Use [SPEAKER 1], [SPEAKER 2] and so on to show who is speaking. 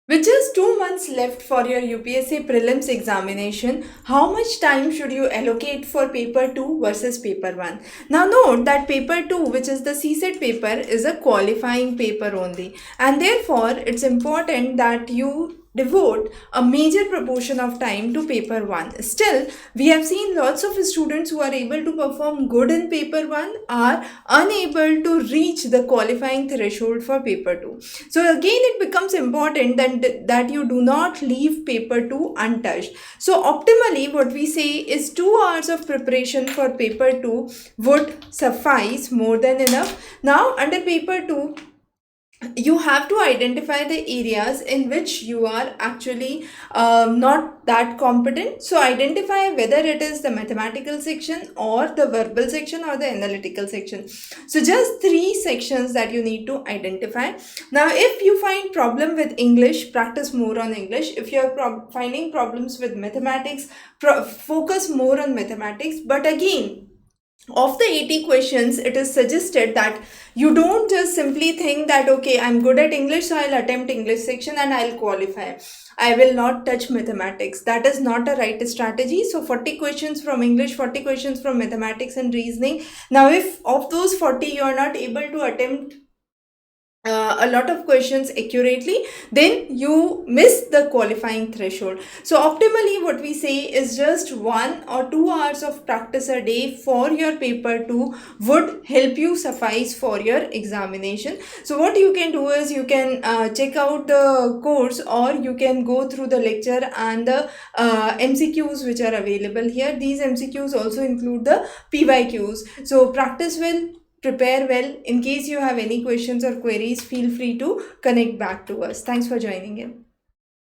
[SPEAKER 1] With just 2 months left for your UPSC prelims examination, how much time should you allocate for paper 2 versus paper 1? Now, note that paper 2, which is the CSET paper, is a qualifying paper only, and therefore it's important that you devote a major proportion of time to paper 1. Still, we have seen lots of students who are able to perform good in paper 1 are unable to reach the qualifying threshold for paper 2. So again, it becomes important that you do not leave paper 2 untouched. So optimally, what we say is 2 hours of preparation for paper 2 would suffice more than enough. Now, under paper 2, you have to identify the areas in which you are actually not that competent. So identify whether it is the mathematical section or the verbal section or the analytical section. So just three sections that you need to identify. Now if you find problem with English, practice more on English. If you are finding problems with mathematics, focus more on mathematics. But again, of the 80 questions, it is suggested that you don't just simply think that okay, I'm good at English, so I'll attempt English section and I'll qualify, I will not touch mathematics. That is not a right strategy. So 40 questions from English, 40 questions from mathematics and reasoning. Now if of those 40 you are not able to attempt a lot of questions accurately, then you miss the qualifying threshold. So optimally, what we say is just 1 or 2 hours of practice a day for your paper 2 would help you suffice for your examination. So what you can do is you can check out the course, or you can go through the lecture and the MCQs which are available here. These MCQs also include the PYQs. So practice well, prepare well. In case you have any questions or queries, feel free to connect back to us. Thanks for joining in.